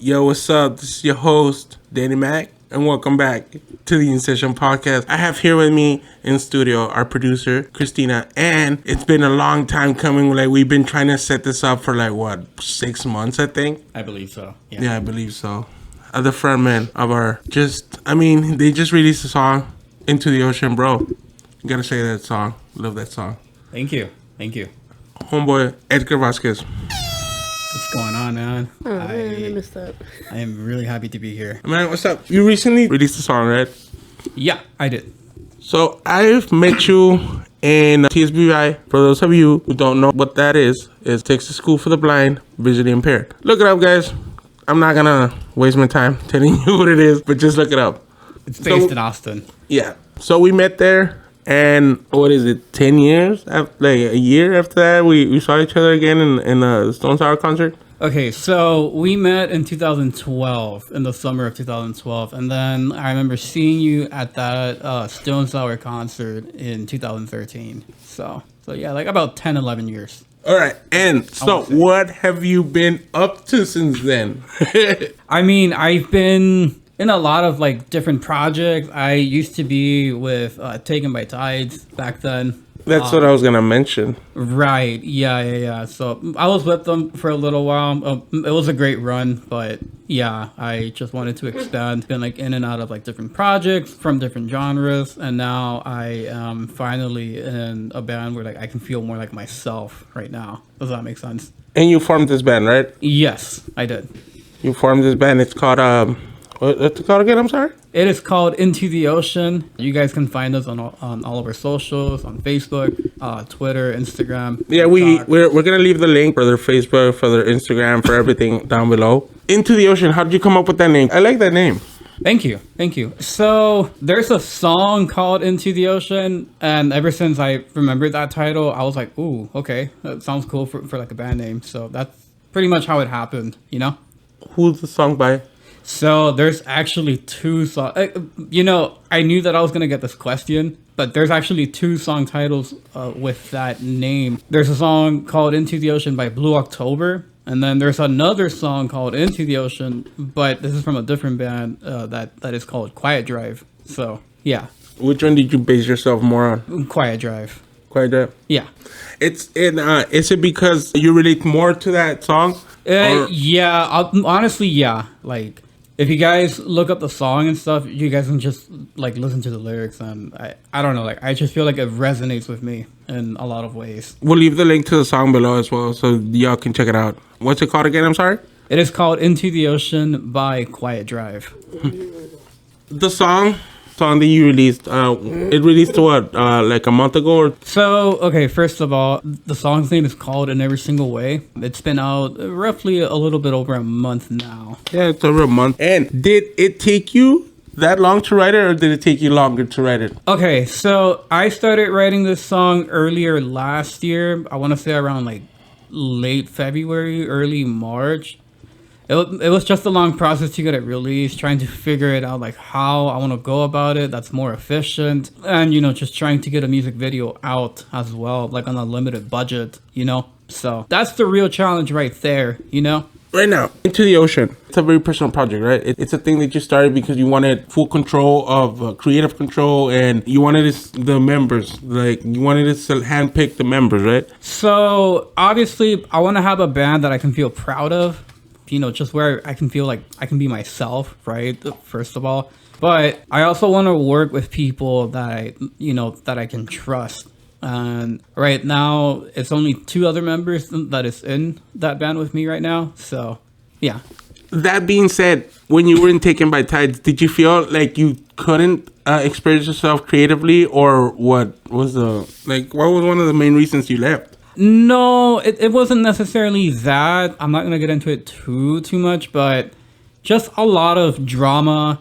Yo, what's up? This is your host, Danny Mac, and welcome back to the In Session podcast. I have here with me in studio our producer, Christina, and it's been a long time coming. Like, we've been trying to set this up for 6 months, I think? I believe so. Yeah, I believe so. The frontman of they just released a song, Into the Ocean, bro. You gotta say that song. Love that song. Thank you. Homeboy, Edgar Vasquez. What's going on, man? I missed that. I am really happy to be here. Man, what's up? You recently released a song, right? Yeah, I did. So I've met you in TSBI. For those of you who don't know what that is Texas School for the Blind, Visually Impaired. Look it up, guys. I'm not gonna waste my time telling you what it is, but just look it up. It's based in Austin. Yeah. So we met there, and what is it? 10 years? A year after that, we saw each other again in the Stone Sour concert. Okay, so we met in 2012, in the summer of 2012, and then I remember seeing you at that Stone Sour concert in 2013. So yeah, about 10, 11 years. All right, and so what have you been up to since then? I mean, I've been in a lot of different projects. I used to be with Taken by Tides back then. That's what I was gonna mention. Right. Yeah. So I was with them for a little while. It was a great run, but yeah, I just wanted to expand. Been in and out of different projects from different genres, and now I am finally in a band where I can feel more like myself right now. Does that make sense? And you formed this band, right? Yes, I did. You formed this band. It's called what's it called again? I'm sorry. It is called Into the Ocean. You guys can find us on all of our socials, on Facebook, Twitter, Instagram. Yeah, we're gonna leave the link for their Facebook, for their Instagram, for everything down below. Into the Ocean. How did you come up with that name? I like that name. Thank you. So there's a song called Into the Ocean, and ever since I remembered that title, I was like, ooh, okay, that sounds cool for a band name. So that's pretty much how it happened, you know? Who's the song by? So there's actually two songs. I knew that I was going to get this question, but there's actually two song titles with that name. There's a song called Into the Ocean by Blue October, and then there's another song called Into the Ocean, but this is from a different band that is called Quietdrive. So, yeah. Which one did you base yourself more on? Quietdrive. Quietdrive? Yeah. Is it because you relate more to that song? Yeah, honestly, yeah. If you guys look up the song and stuff, you guys can just listen to the lyrics, and I don't know, I just feel like it resonates with me in a lot of ways. We'll leave the link to the song below as well, so y'all can check it out. What's it called again? I'm sorry. It is called Into the Ocean by Quietdrive. The song that you released, it released what, a month ago? So, okay, first of all, the song's name is called In Every Single Way. It's been out roughly a little bit over a month now. Yeah, it's over a month. And did it take you that long to write it, or did it take you longer to write it? Okay, so I started writing this song earlier last year. I want to say around late February, early March. It was just a long process to get it released, trying to figure it out, how I want to go about it that's more efficient, and, just trying to get a music video out as well, on a limited budget, So that's the real challenge right there, Right now, Into the Ocean, it's a very personal project, right? It's a thing that you started because you wanted full control of creative control, and you wanted the members, you wanted to handpick the members, right? So obviously I want to have a band that I can feel proud of. Just where I can feel like I can be myself, right? First of all. But I also want to work with people that I can trust. And right now, it's only 2 other members that is in that band with me right now. So, yeah. That being said, when you were in Taken by Tides, did you feel like you couldn't express yourself creatively, or what was what was one of the main reasons you left? No, it wasn't necessarily that. I'm not going to get into it too much, but just a lot of drama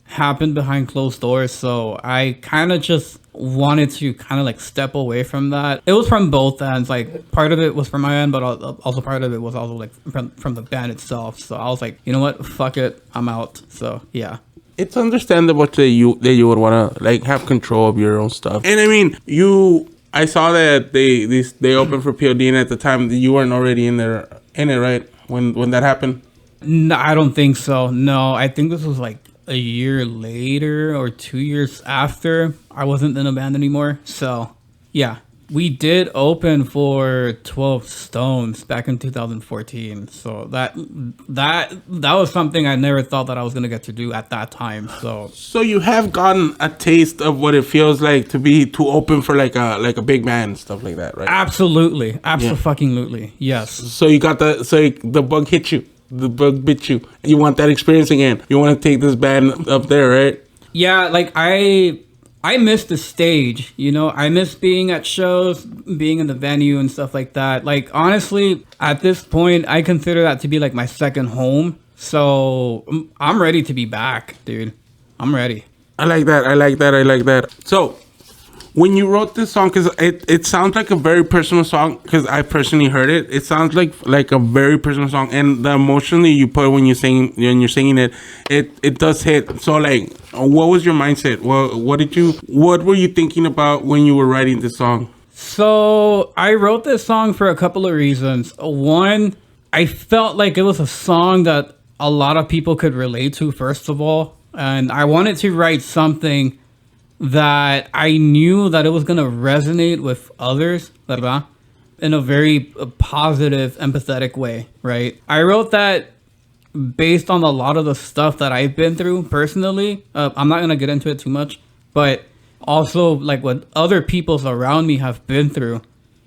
happened behind closed doors. So I kind of just wanted to step away from that. It was from both ends. Part of it was from my end, but also part of it was also from the band itself. So I was like, you know what? Fuck it. I'm out. So yeah. It's understandable that you would want to have control of your own stuff. And I mean, I saw that they opened for POD, and at the time you weren't already in it, right? When that happened. No, I don't think so. No, I think this was like a year later or 2 years after I wasn't in a band anymore. So, yeah. We did open for 12 Stones back in 2014. So that was something I never thought that I was going to get to do at that time. So you have gotten a taste of what it feels like to open for like a big band and stuff like that, right? Absolutely. Absolutely. Yes. So the bug hit you. The bug bit you. You want that experience again. You want to take this band up there, right? Yeah, like I miss the stage, you know? I miss being at shows, being in the venue and stuff like that. Like, honestly, at this point, I consider that to be like my second home. So I'm ready to be back, dude. I'm ready. I like that. So, when you wrote this song, because it sounds like a very personal song, because I personally heard it. It sounds like a very personal song, and the emotionally you put when you're singing it, it does hit. So like, what was your mindset? What were you thinking about when you were writing this song? So I wrote this song for a couple of reasons. One, I felt like it was a song that a lot of people could relate to, first of all, and I wanted to write something that I knew that it was going to resonate with others, ¿verdad? In a very positive, empathetic way, right? I wrote that based on a lot of the stuff that I've been through personally. I'm not going to get into it too much, but also like what other people's around me have been through.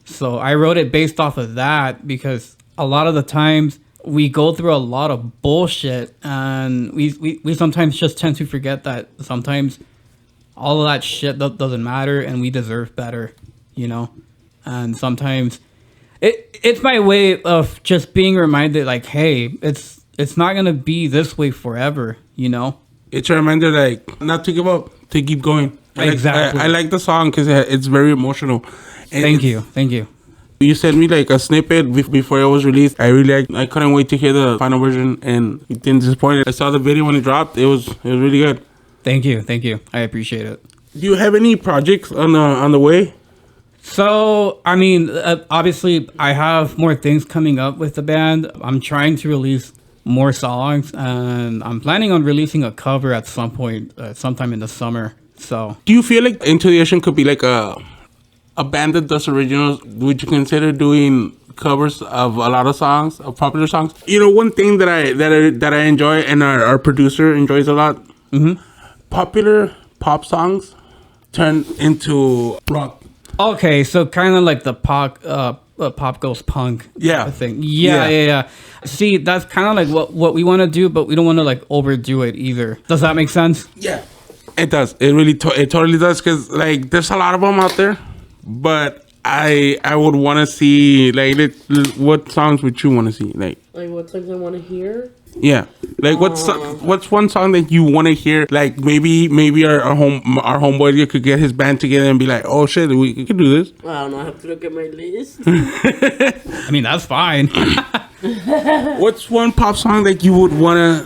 So I wrote it based off of that because a lot of the times we go through a lot of bullshit and we sometimes just tend to forget that sometimes all of that shit doesn't matter and we deserve better, you know? And sometimes it's my way of just being reminded like, hey, it's not going to be this way forever, you know? It's a reminder like not to give up, to keep going. Exactly. I like the song because it's very emotional. And Thank you. You sent me like a snippet before it was released. I couldn't wait to hear the final version and it didn't disappoint. I saw the video when it dropped. It was really good. Thank you. I appreciate it. Do you have any projects on the way? So, I mean, obviously, I have more things coming up with the band. I'm trying to release more songs, and I'm planning on releasing a cover at some point, sometime in the summer. So, Do you feel like Into the Ocean could be like a band that does originals? Would you consider doing covers of a lot of songs, of popular songs? You know, one thing that I enjoy and our producer enjoys a lot. Mm-hmm. Popular pop songs turn into rock. Okay, so kind of like the pop goes punk thing. Yeah. See, that's kind of like what we want to do, but we don't want to like overdo it either. Does that make sense? Yeah, it does. It really it totally does because like there's a lot of them out there, but I would want to see like what songs would you want to see like what songs I want to hear. Yeah, like what's one song that you want to hear? Like maybe our homeboy could get his band together and be like, oh shit, we could do this. I don't know. I have to look at my list. I mean, that's fine. What's one pop song that you would wanna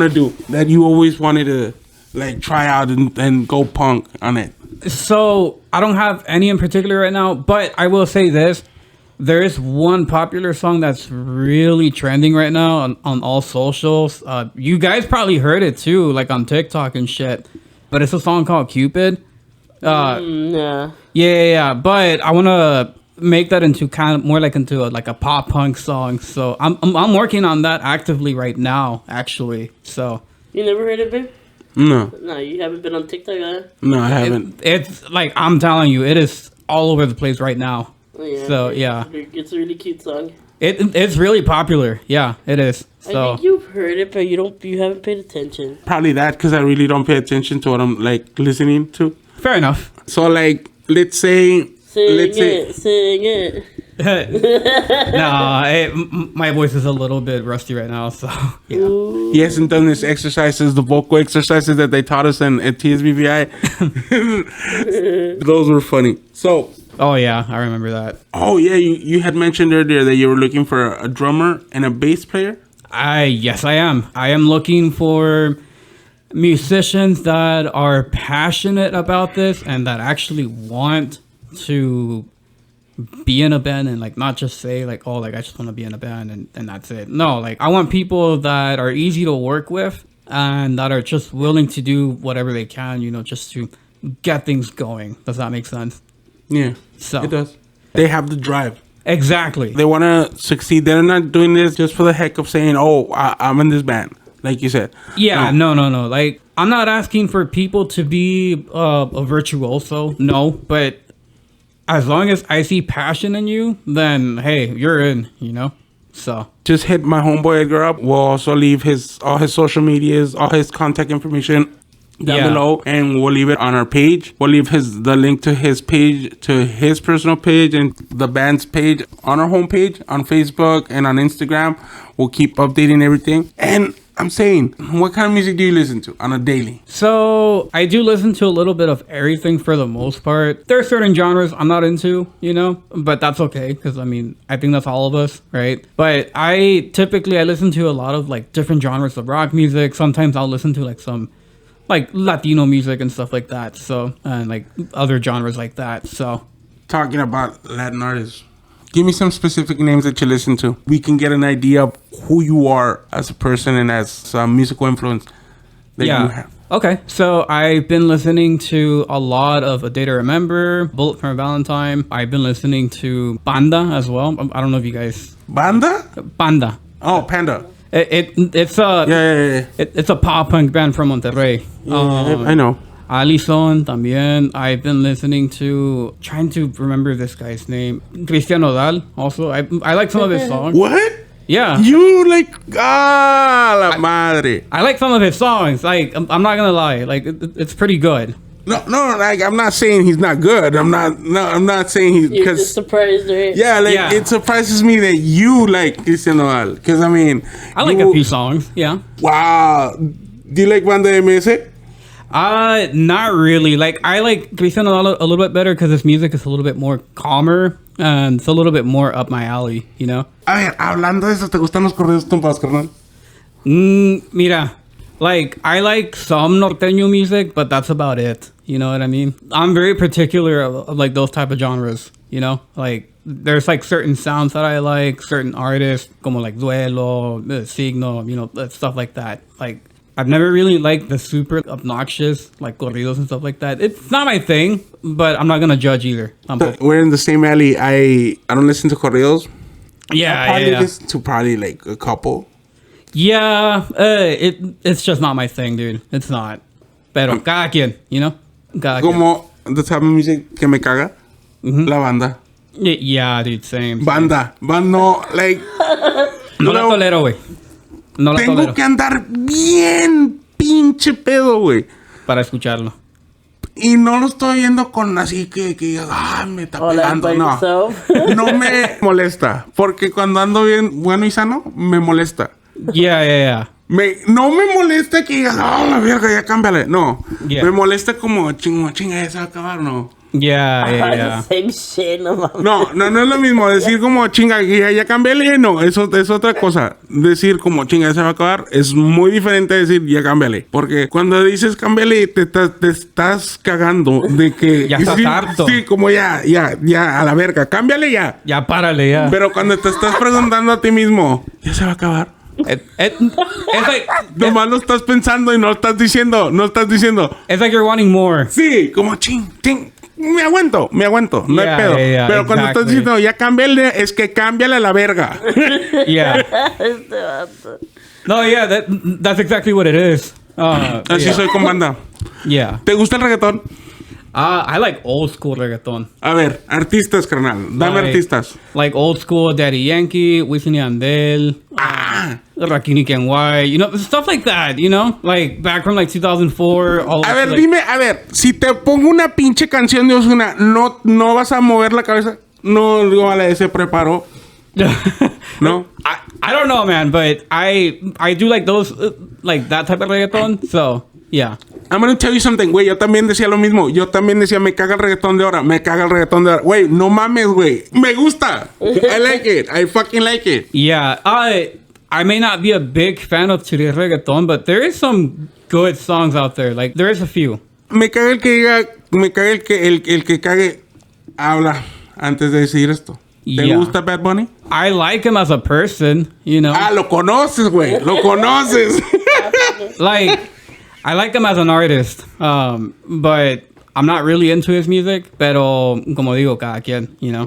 do that you always wanted to like try out and go punk on it? So I don't have any in particular right now, but I will say this. There is one popular song that's really trending right now on all socials. You guys probably heard it too, like on TikTok and shit. But it's a song called Cupid. Nah. Yeah. But I want to make that into kind of more like into a pop punk song. So I'm working on that actively right now, actually. So You never heard of it? No, You haven't been on TikTok, huh? no, I haven't. it's like I'm telling you, it is all over the place right now. Oh, yeah. So yeah, It's a really cute song. it's really popular. Yeah, it is. I So think you've heard it, but you haven't paid attention. Probably that because I really don't pay attention to what I'm like listening to. fair enough. So like, let's say. Sing it. My voice is a little bit rusty right now, so yeah. Ooh. He hasn't done his exercises, the vocal exercises that they taught us at TSBVI. Those were funny. So. Oh yeah, I remember that. Oh yeah, you had mentioned earlier that you were looking for a drummer and a bass player. Yes, I am. I am looking for musicians that are passionate about this and that actually want to be in a band and like not just say like, oh, like I just want to be in a band and that's it. No, like I want people that are easy to work with and that are just willing to do whatever they can, you know, just to get things going. Does that make sense? Yeah, So it does. They have the drive. exactly. They want to succeed. They're not doing this just for the heck of saying, "Oh, I'm in this band," like you said. Yeah, no. Like, I'm not asking for people to be a virtuoso, no. But as long as I see passion in you, then hey, you're in, you know? So. Just hit my homeboy Edgar up. We'll also leave all his social medias, all his contact information down below, and we'll leave it on our page. We'll leave the link to his page, to his personal page, and the band's page on our homepage, on Facebook and on Instagram. We'll keep updating everything. And I'm saying, what kind of music do you listen to on a daily? So I do listen to a little bit of everything for the most part. There are certain genres I'm not into, you know, but that's okay because I mean, I think that's all of us, right? But I listen to a lot of like different genres of rock music. Sometimes I'll listen to like some like Latino music and stuff like that. So, and like other genres like that. So, talking about Latin artists, give me some specific names that you listen to. We can get an idea of who you are as a person and as some musical influence that you have. Okay, so I've been listening to a lot of A Day to Remember, Bullet for Valentine. I've been listening to Panda as well. I don't know if you guys... Banda? Panda. Oh, Panda. It's a it's a pop punk band from Monterrey. I know. Alison también. I've been listening to, trying to remember this guy's name, Cristian Nodal. Also, I like some of his songs. What? Yeah. You like la madre. I like some of his songs. Like I'm not gonna lie, like it's pretty good. No, like I'm not saying he's not good. I'm not saying he's You're just surprised, right? Yeah, like it surprises me that you like Cristian Nodal. Because I mean, I like a few songs. Yeah. Wow. Do you like Banda MS? Not really. Like I like Cristian Nodal a little bit better because his music is a little bit more calmer and it's a little bit more up my alley, you know. A ver, hablando de eso, ¿te gustan los corridos tumbados, carnal? Mira, like I like some norteño music, but that's about it. You know what I mean? I'm very particular of like those type of genres. You know, like there's like certain sounds that I like, certain artists, como like Duelo, Signo, you know, stuff like that. Like I've never really liked the super obnoxious like corridos and stuff like that. It's not my thing, but I'm not gonna judge either. We're in the same alley. I don't listen to corridos. Yeah, listen to probably like a couple. Yeah, it's just not my thing, dude. It's not. Pero cada quien, you know? Cada quien. Como the type of music que me caga, la banda. Yeah, dude, same. Banda, no, like. No la tolero, güey. No la tengo tolero. que andar bien pinche pedo, güey. Para escucharlo. Y no lo estoy viendo con así que digas, me está pegando. No, no me molesta. Porque cuando ando bien bueno y sano, me molesta. Yeah. No me molesta que digas, la verga, ya cámbiale. No, me molesta como chinga, ya se va a acabar, no. Yeah. Same shit, no mames. No es lo mismo decir como chinga, ya cámbiale, no, eso es otra cosa. Decir como chinga, ya se va a acabar es muy diferente a decir ya cámbiale. Porque cuando dices cámbiale, te estás cagando de que ya estás harto. Sí, como ya, a la verga, cámbiale ya. Ya párale, ya. Pero cuando te estás preguntando a ti mismo, ya se va a acabar. It's like nomás lo estás pensando y no estás diciendo. It's like you're wanting more. Sí, como ching. Me aguanto, no hay pedo. Pero cuando estás diciendo ya cámbiale, es que cámbiale a la verga. Yeah. No, yeah, that's exactly what it is. Así soy con banda. Yeah. ¿Te gusta el reggaetón? I like old school reggaeton. A ver, artistas, carnal. Dame artistas. Like old school Daddy Yankee, Wisin y Yandel, Rakim y Kenway, you know, stuff like that, you know? Like back from like 2004. Dime, si te pongo una pinche canción de Ozuna, ¿no vas a mover la cabeza? No, digo, se preparó. No? I don't know, man, but I do like those, like that type of reggaeton, so, yeah. I'm gonna tell you something, güey. Yo también decía lo mismo. Yo también decía, me caga el reggaetón de ahora. Güey, no mames, güey. Me gusta. I like it. I fucking like it. Yeah. I may not be a big fan of today's reggaeton, but there is some good songs out there. Like, there is a few. Me caga el que diga... Me caga el que cague... Habla antes de decir esto. ¿Te Yeah. gusta Bad Bunny? I like him as a person, you know. Ah, lo conoces, güey. Lo conoces. Like, I like him as an artist, but I'm not really into his music. Pero, como digo, cada quien, you know.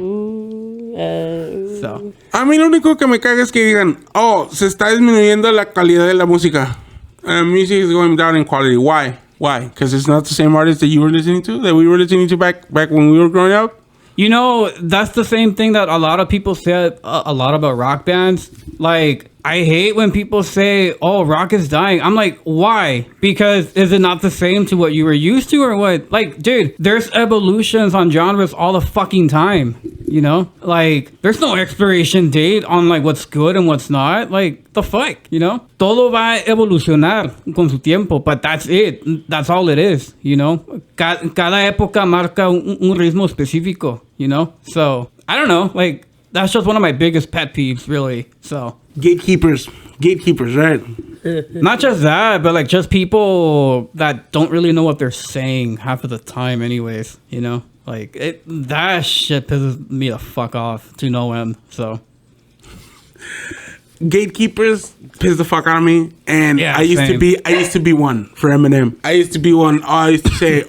So. A mí lo único que me caga es que digan, oh, se está disminuyendo la calidad de la música. Music is going down in quality. Why? Why? Because it's not the same artist that you were listening to, that we were listening to back when we were growing up? You know, that's the same thing that a lot of people say a lot about rock bands. Like, I hate when people say, oh, rock is dying. I'm like, why? Because is it not the same to what you were used to or what? Like, dude, there's evolutions on genres all the fucking time. You know? Like, there's no expiration date on, like, what's good and what's not. Like, the fuck, you know? Todo va a evolucionar con su tiempo, but that's it. That's all it is, you know? Cada época marca un ritmo específico, you know? So, I don't know. Like, that's just one of my biggest pet peeves, really. So... Gatekeepers, right? Not just that, but like just people that don't really know what they're saying half of the time anyways, you know? Like that shit pisses me the fuck off to no end. So Gatekeepers piss the fuck out of me, and Yeah, I used to be one for Eminem. I used to be one. I used to say,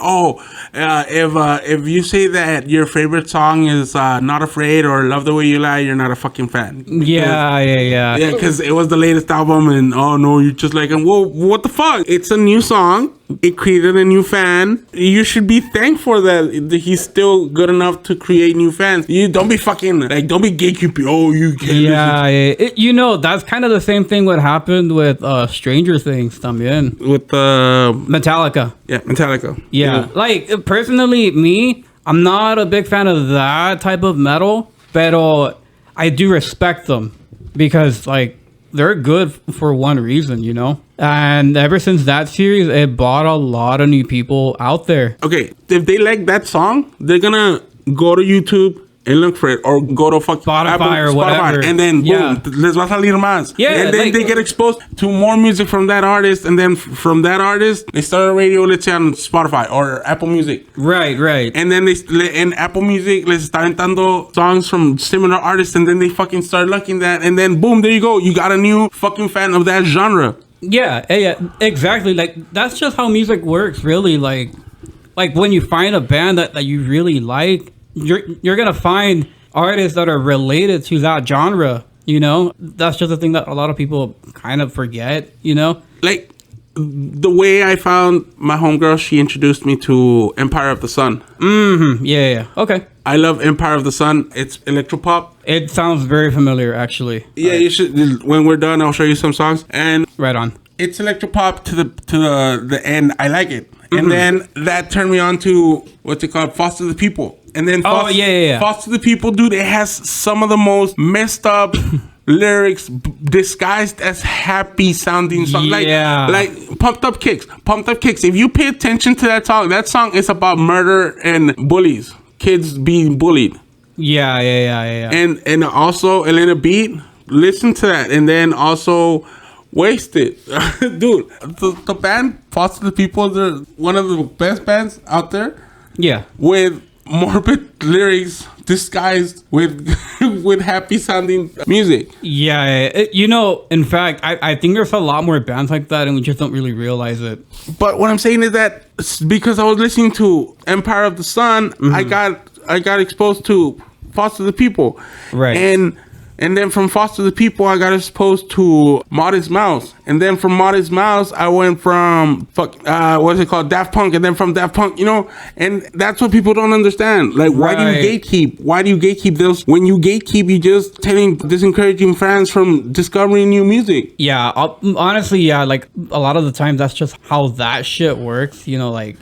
if you say that your favorite song is Not Afraid or Love the Way You Lie, you're not a fucking fan. yeah. Because it was the latest album, and oh no, you're just like, well, what the fuck? It's a new song. It created a new fan. You should be thankful that he's still good enough to create new fans. You don't be fucking like, don't be gatekeeping. Oh, you can't. Yeah, you know, that's kind of the same thing what happened with Stranger Things también. With Metallica. Yeah, Metallica. Yeah. Like, personally, me, I'm not a big fan of that type of metal, but I do respect them because, like, they're good for one reason, you know? And ever since that series, it brought a lot of new people out there. Okay, if they like that song, they're gonna go to YouTube and look for it, or go to Spotify or whatever. and then boom, les va a salir más. Yeah, and then like, they get exposed to more music from that artist, and then from that artist, they start a radio, let's say on Spotify or Apple Music. Right. And then in Apple Music, les está aventando songs from similar artists, and then they fucking start liking that, and then boom, there you go, you got a new fucking fan of that genre. Yeah, exactly. Like, that's just how music works, really. Like when you find a band that you really like, you're gonna find artists that are related to that genre, you know? That's just a thing that a lot of people kind of forget, you know? Like, the way I found my homegirl, she introduced me to Empire of the Sun. Yeah. Okay. I love Empire of the Sun. It's electropop. It sounds very familiar, actually. Yeah, you should. When we're done, I'll show you some songs. And Right on. it's electropop to the end. I like it. And then that turned me on to what's it called, Foster the People. And then Foster the People, dude, it has some of the most messed up lyrics disguised as happy sounding songs. Yeah. Like Pumped Up Kicks. If you pay attention to that song is about murder and bullies. Kids being bullied. Yeah. And also Elena Beat, listen to that. And then also Wasted. Dude, the band Foster the People, they're one of the best bands out there. Yeah. With morbid lyrics disguised with happy sounding music. Yeah. You know, in fact, I think there's a lot more bands like that and we just don't really realize it. But what I'm saying is that because I was listening to Empire of the Sun, I got exposed to Foster the People. Right. And then from Foster the People, I got exposed to Modest Mouse. And then from Modest Mouse, I went from, Daft Punk. And then from Daft Punk, you know, and that's what people don't understand. Like, why do you gatekeep? Why do you gatekeep those? When you gatekeep, you just disencouraging fans from discovering new music. Yeah, honestly, yeah, like, a lot of the time, that's just how that shit works. You know, like,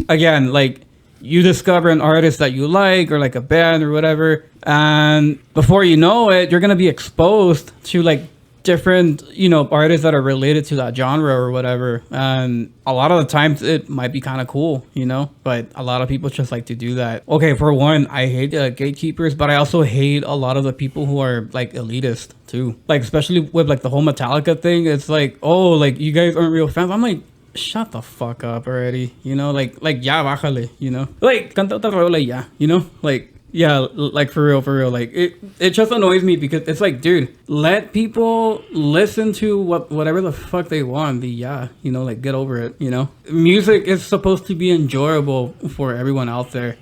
again, like, you discover an artist that you like or like a band or whatever, and before you know it, you're gonna be exposed to like different, you know, artists that are related to that genre or whatever. And a lot of the times it might be kind of cool, you know, but a lot of people just like to do that. Okay, for one, I hate gatekeepers, but I also hate a lot of the people who are like elitist too. Like, especially with like the whole Metallica thing, it's like, oh, like you guys aren't real fans. I'm like, shut the fuck up already, you know, like ya bájale, you know, like canta otra rola ya, you know, like Yeah, like for real. Like it just annoys me because it's like, dude, let people listen to whatever the fuck they want. Like get over it. Music is supposed to be enjoyable for everyone out there.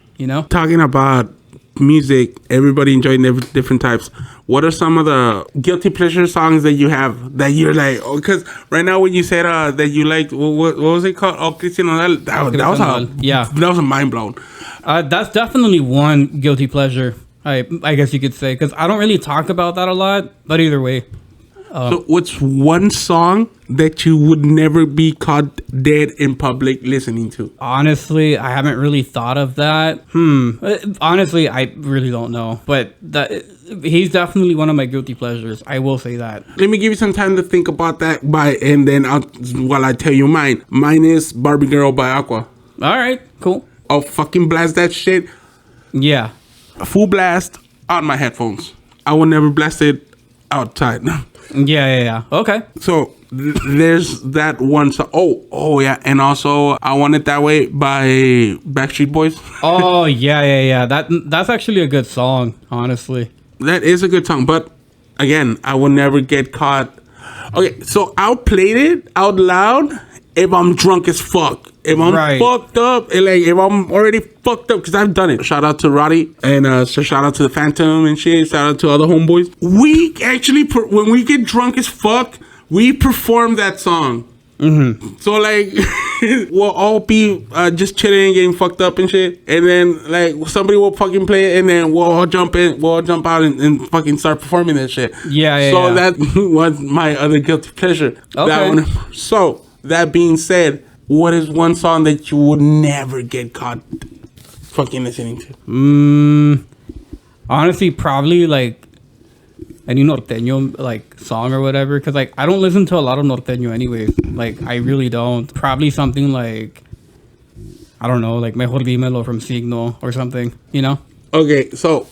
Talking about music, everybody enjoying different types. What are some of the guilty pleasure songs that you have that you're like? Oh, because right now when you said that you liked, what was it called? Oh, Cristian Nodal. That was a mind blown. That's definitely one guilty pleasure. I guess you could say, because I don't really talk about that a lot. But either way. So what's one song that you would never be caught dead in public listening to? Honestly, I haven't really thought of that. Honestly, I really don't know. But he's definitely one of my guilty pleasures. I will say that. Let me give you some time to think about that and then while I tell you mine. Mine is Barbie Girl by Aqua. All right, cool. I'll fucking blast that shit. Yeah. Full blast on my headphones. I will never blast it outside. Yeah. Okay. So there's that one song. Oh yeah, and also I Want It That Way by Backstreet Boys. Oh yeah. That's actually a good song, honestly. That is a good song, but again, I will never get caught. Okay, so I'll play it out loud if I'm drunk as fuck. If I'm fucked up, and like if I'm already fucked up, because I've done it. Shout out to Roddy, and shout out to the Phantom and shit. Shout out to all the homeboys. We actually, when we get drunk as fuck, we perform that song. Mm-hmm. So like, we'll all be just chilling and getting fucked up and shit, and then like somebody will fucking play it, and then we'll all jump out and fucking start performing that shit. So that was my other guilty pleasure. Okay. So that being said, what is one song that you would never get caught fucking listening to? Honestly, probably like any norteño like song or whatever, because like I don't listen to a lot of norteño anyways. Like I really don't. Probably something like, I don't know, like Mejor Dímelo from Signo or something. Okay, so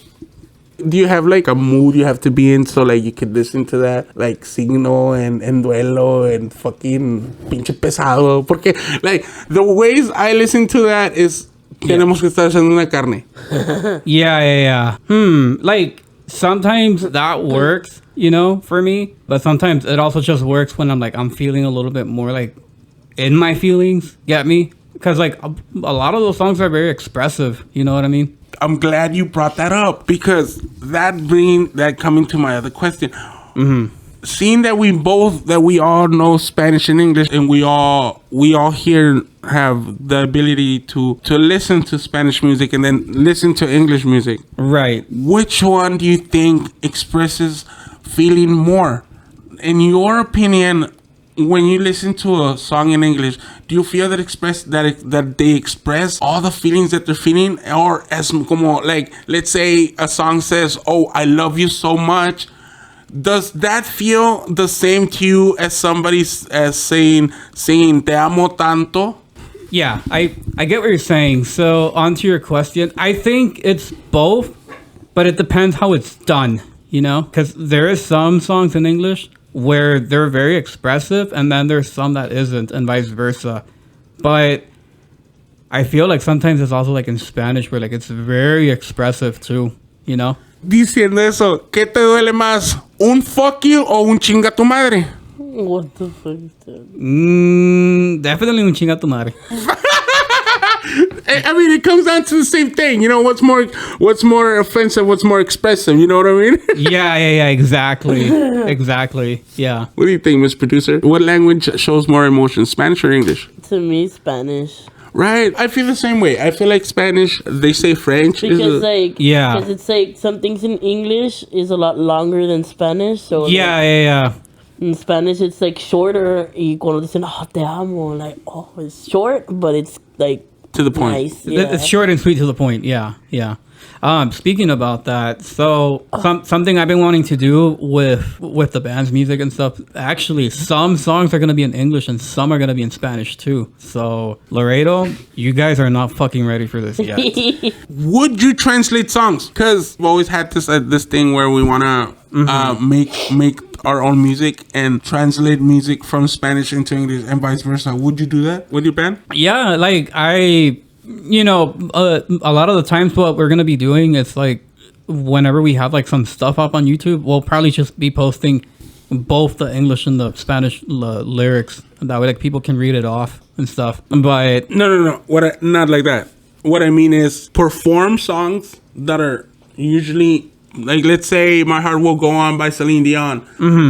do you have like a mood you have to be in so like you could listen to that, like Signo and Duelo and fucking Pinche Pesado? Porque like the ways I listen to that is tenemos que estar haciendo una carne. Yeah. Like sometimes that works, for me, but sometimes it also just works when I'm feeling a little bit more like in my feelings. Get me? Because like a lot of those songs are very expressive. You know what I mean? I'm glad you brought that up, because that coming to my other question. Mm-hmm. Seeing that we all know Spanish and English, and we all here have the ability to listen to Spanish music and then listen to English music. Right. Which one do you think expresses feeling more? In your opinion, when you listen to a song in English, do you feel that they express all the feelings that they're feeling, or as como like, let's say a song says, "Oh, I love you so much." Does that feel the same to you as somebody singing "Te amo tanto"? Yeah, I get what you're saying. So onto your question, I think it's both, but it depends how it's done. Because there is some songs in English where they're very expressive, and then there's some that isn't, and vice versa. But I feel like sometimes it's also like in Spanish where like it's very expressive too, Diciendo eso, ¿qué te duele más? ¿Un fuck you o un chinga tu madre? What the fuck is that? Definitely un chinga tu madre. I mean, it comes down to the same thing. What's more offensive? What's more expressive? You know what I mean? Yeah. Exactly. Yeah. What do you think, Miss Producer? What language shows more emotion, Spanish or English? To me, Spanish. Right. I feel the same way. I feel like Spanish, they say French. Because because it's like some things in English is a lot longer than Spanish. So yeah. In Spanish, it's like shorter. Y cuando dicen, "Oh, te amo," like, oh, it's short, but it's like to the point. Nice. Yeah. It's short and sweet to the point. Yeah. Speaking about that, so something I've been wanting to do with the band's music and stuff. Actually, some songs are gonna be in English and some are gonna be in Spanish too. So Laredo, you guys are not fucking ready for this yet. Would you translate songs? Because we've always had this thing where we wanna make our own music and translate music from Spanish into English and vice versa. Would you do that with your band? Yeah, like I you know, a lot of the times what we're gonna be doing is like, whenever we have like some stuff up on YouTube, we'll probably just be posting both the English and the Spanish lyrics. That way, like, people can read it off and stuff. But No. Not like that. What I mean is perform songs that are usually, like, let's say My Heart Will Go On by Celine Dion.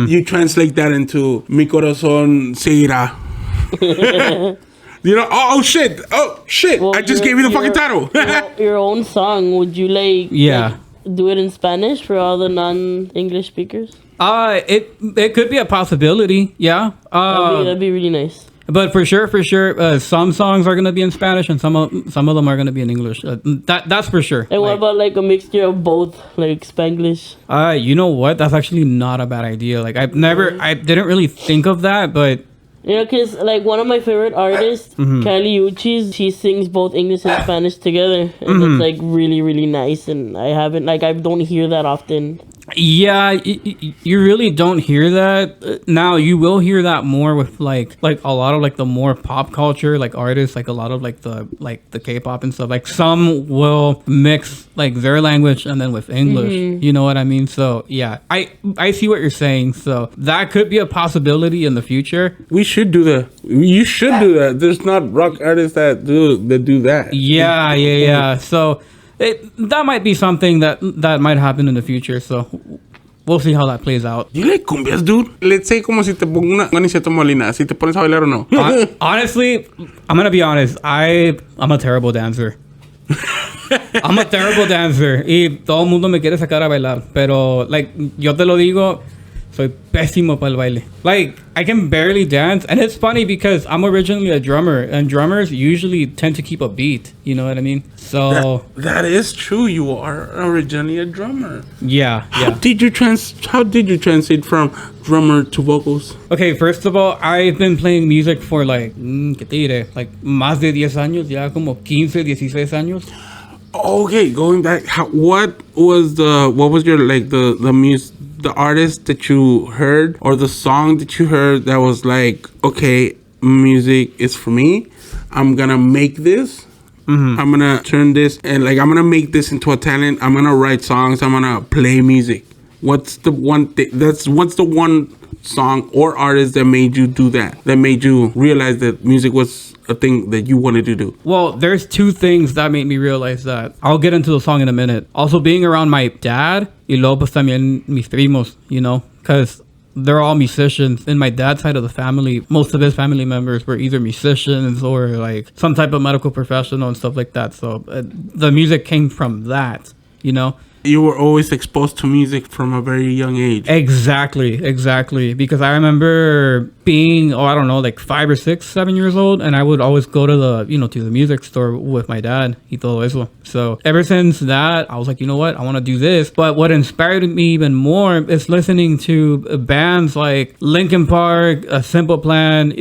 You translate that into Mi Corazón Seguirá. You know, oh shit. Well, I just gave you the fucking title. Your own song, would you like do it in Spanish for all the non-English speakers? It could be a possibility, yeah. That'd be really nice. But for sure, some songs are gonna be in Spanish and some of them are gonna be in English. That's for sure. And what about like a mixture of both, like Spanglish? You know what? That's actually not a bad idea. Like, I didn't really think of that, but You know, because like one of my favorite artists, Kylie Uchis, she sings both English and Spanish together, and it's like really, really nice. And I don't hear that often. yeah, you really don't hear that. Now you will hear that more with like a lot of like the more pop culture like artists, like a lot of like the K-pop and stuff. Like some will mix like their language and then with English. You know what I mean? So yeah, I see what you're saying. So that could be a possibility in the future. We should do that. You should do that. There's not rock artists that do that. Yeah. So that might be something that might happen in the future. So we'll see how that plays out. You like cumbias, dude? Let's say como si te pongo una Aniceto Molina, si te pones a bailar o no. Honestly, I'm gonna be honest. I'm a terrible dancer. I'm a terrible dancer. Y todo el mundo me quiere sacar a bailar. Pero, like, yo te lo digo, soy pésimo para el baile. Like, I can barely dance. And it's funny because I'm originally a drummer. And drummers usually tend to keep a beat. You know what I mean? So... That is true. You are originally a drummer. Yeah. How did you transit from drummer to vocals? Okay, first of all, I've been playing music for like, ¿qué te diré? Like, más de 10 años, ya como 15, 16 años. Okay, going back, what was your like the artist that you heard or the song that you heard that was like, okay, music is for me. I'm gonna make this. I'm gonna turn this and like I'm gonna make this into a talent. I'm gonna write songs. I'm gonna play music. What's the one thing? What's the one song or artist that made you do that? That made you realize that music was a thing that you wanted to do? Well, there's two things that made me realize that. I'll get into the song in a minute. Also, being around my dad, y luego pues también mis primos, you know, because they're all musicians. In my dad's side of the family, most of his family members were either musicians or like some type of medical professional and stuff like that. So the music came from that, you know. You were always exposed to music from a very young age. Exactly. Because I remember being, I don't know, like 5 or 6, 7 years old, and I would always go to the music store with my dad y todo eso. So ever since that, I was like, you know what, I want to do this. But what inspired me even more is listening to bands like Linkin Park, A Simple Plan,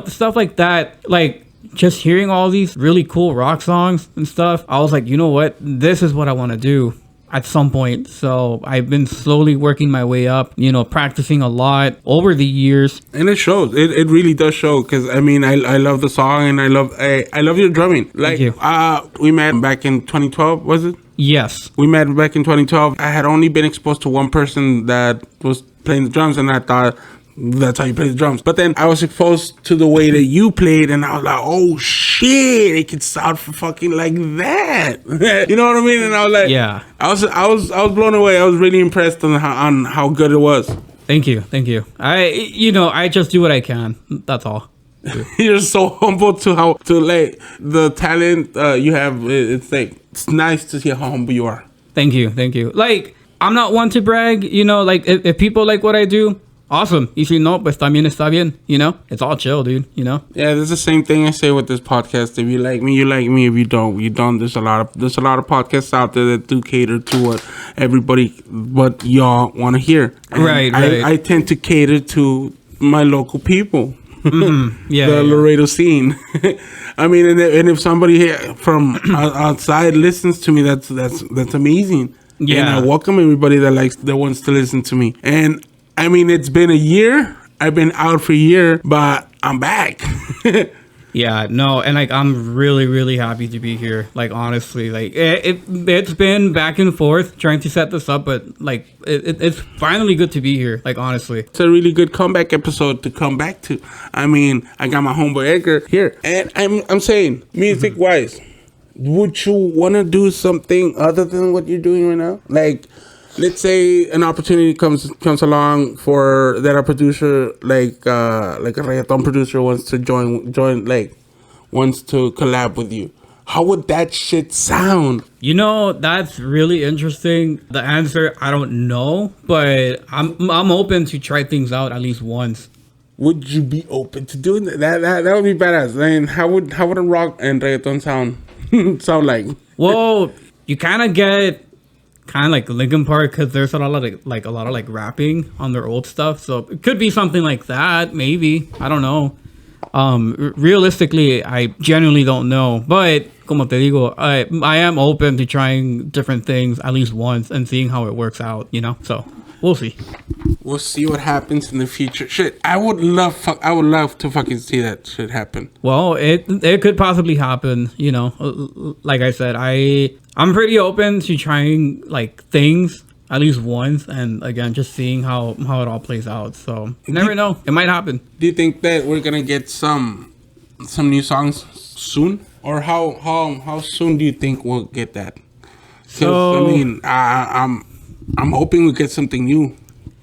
stuff like that. Like, just hearing all these really cool rock songs and stuff, I was like, you know what, this is what I want to do at some point. So I've been slowly working my way up, practicing a lot over the years. And it shows. It really does show. Because I mean, I love the song and I love your drumming. Like, Thank you. We met back in 2012, was it? Yes. We met back in 2012. I had only been exposed to one person that was playing the drums, and I thought that's how you play the drums. But then I was exposed to the way that you played, and I was like, oh shit, it could sound fucking like that. You know what I mean? And I was like, yeah, I was blown away. I was really impressed on how good it was. Thank you. I just do what I can. That's all. You're so humble to like the talent you have. It's nice to see how humble you are. Thank you. Like, I'm not one to brag, like if people like what I do, awesome. Y si no, pues también está bien, It's all chill, dude, Yeah, that's the same thing I say with this podcast. If you like me, you like me. If you don't, you don't. There's a lot of podcasts out there that do cater to what y'all want to hear. And right. I tend to cater to my local people. Yeah, the Laredo scene. I mean, and if somebody here from outside listens to me, that's amazing. Yeah, and I welcome everybody that wants to listen to me. And I mean, it's been a year. I've been out for a year, but I'm back. Yeah, no, and like I'm really, really happy to be here. Like honestly, like it's been back and forth trying to set this up, but like it's finally good to be here. Like honestly, It's a really good comeback episode to come back to. I mean, I got my homeboy Edgar here, and I'm saying, music wise, would you want to do something other than what you're doing right now? Like, let's say an opportunity comes along for that a producer like a reggaeton producer wants to join like wants to collab with you. How would that shit sound? you know that's really interesting. The answer I don't know, but I'm open to try things out at least once. Would you be open to doing that? That would be badass. I mean, how would a rock and reggaeton sound like? Well, you kind of get kind of like Linkin Park because there's a lot of rapping on their old stuff, so it could be something like that. Maybe, I don't know. Realistically, I genuinely don't know, but como te digo, I am open to trying different things at least once and seeing how it works out, you know. So we'll see. We'll see what happens in the future. Shit, I would love to fucking see that shit happen. Well, it could possibly happen, you know. Like I said, I'm pretty open to trying like things at least once, and again, just seeing how it all plays out. So you never know, it might happen. Do you think that we're gonna get some new songs soon, or how soon do you think we'll get that? 'Cause, So I mean, I'm hoping we get something new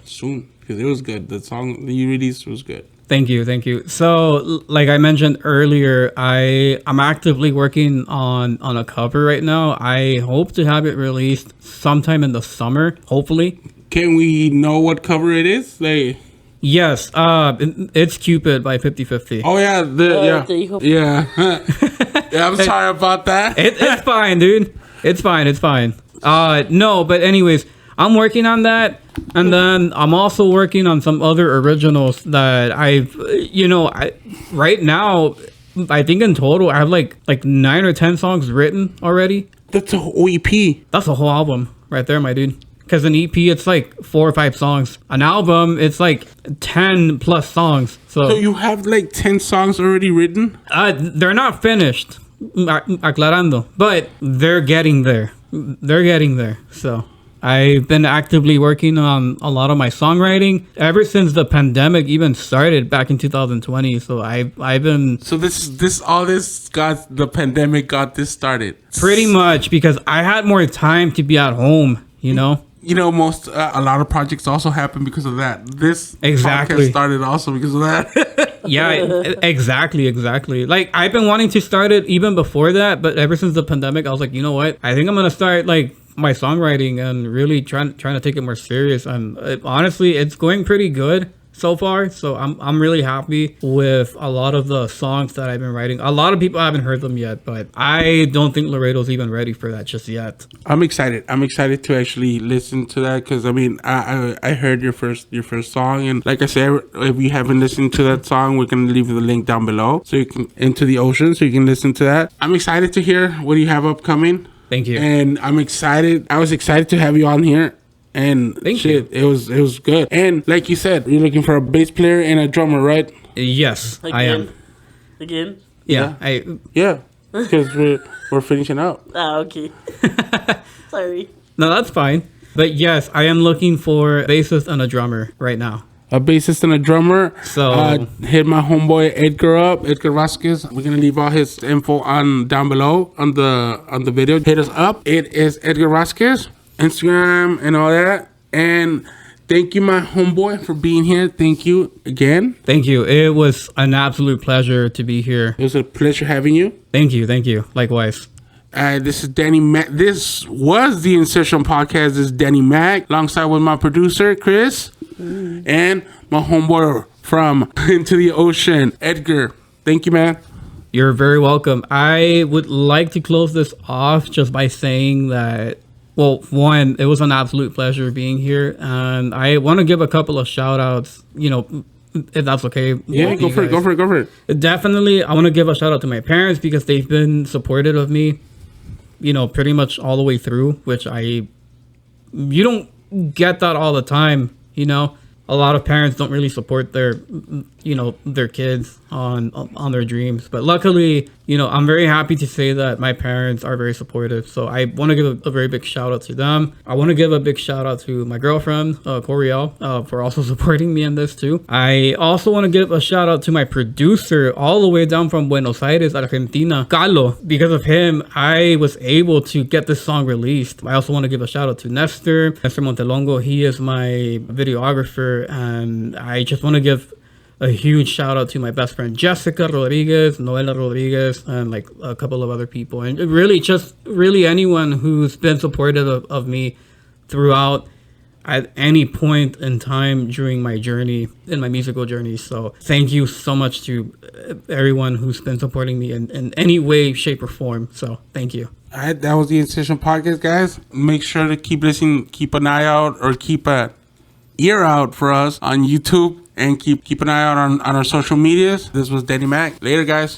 soon because it was good. The song that you released was good. Thank you. So, like I mentioned earlier, I'm actively working on a cover right now. I hope to have it released sometime in the summer, hopefully. Can we know what cover it is? Like, Yes, it's Cupid by 50/50. oh yeah, yeah. Yeah, I'm sorry about that. It's fine, dude. It's fine. No, but anyways, I'm working on that, and then I'm also working on some other originals that right now, I think in total I have like 9 or 10 songs written already. That's a whole EP. That's a whole album right there, my dude. Because an EP, it's like 4 or 5 songs. An album, it's like 10 plus songs. So you have like 10 songs already written? They're not finished, aclarando, but they're getting there. So I've been actively working on a lot of my songwriting ever since the pandemic even started back in 2020. So I've been So the pandemic got this started. pretty much because I had more time to be at home, you know? You know, a lot of projects also happen because of that. This Exactly. podcast started also because of that. Yeah, exactly. Like I've been wanting to start it even before that, but ever since the pandemic, I was like, you know what? I think I'm gonna start like my songwriting and really trying to take it more serious. And honestly, it's going pretty good so far. So I'm really happy with a lot of the songs that I've been writing. A lot of people haven't heard them yet, but I don't think Laredo's even ready for that just yet. I'm excited to actually listen to that because I mean I heard your first song, and like I said, if you haven't listened to that song, we're gonna leave the link down below so you can Into the Ocean so you can listen to that. I'm excited to hear what you have upcoming. Thank you. And I was excited to have you on here. And Thank you. it was good. And like you said, you're looking for a bass player and a drummer, right? Yes, I am. Again? Yeah, Yeah, because we're finishing out. Okay. Sorry. No, that's fine. But yes, I am looking for a bassist and a drummer right now. A bassist and a drummer. So hit my homeboy Edgar up, Edgar Vasquez. We're gonna leave all his info down below on the video. Hit us up. It is Edgar Vasquez, Instagram and all that. And thank you, my homeboy, for being here. Thank you again. Thank you. It was an absolute pleasure to be here. It was a pleasure having you. Thank you. Likewise. This is Danny Mac. This was the Insertion Podcast. This is Danny Mac, alongside with my producer, Chris, and my homeboy from Into the Ocean, Edgar. Thank you, man. You're very welcome. I would like to close this off just by saying that, well, one, it was an absolute pleasure being here. And I want to give a couple of shout outs, you know, if that's okay. Yeah, go for it. Definitely, I want to give a shout out to my parents because they've been supportive of me, you know, pretty much all the way through, which you don't get that all the time, you know. A lot of parents don't really support their their kids on their dreams. But luckily, I'm very happy to say that my parents are very supportive. So I want to give a very big shout out to them. I want to give a big shout out to my girlfriend, Coriel, for also supporting me in this too. I also want to give a shout out to my producer all the way down from Buenos Aires, Argentina, Carlo. Because of him, I was able to get this song released. I also want to give a shout out to Nestor Montelongo. He is my videographer, and I just want to give a huge shout out to my best friend Jessica Rodriguez, Noela Rodriguez, and like a couple of other people, and really anyone who's been supportive of me throughout at any point in time during my journey, in my musical journey. So thank you so much to everyone who's been supporting me in any way, shape, or form. So thank you. All right, that was the In2 podcast, guys. Make sure to keep listening, keep an eye out, or keep an ear out for us on YouTube, and keep an eye out on our social medias. This was Danny Mac. Later, guys.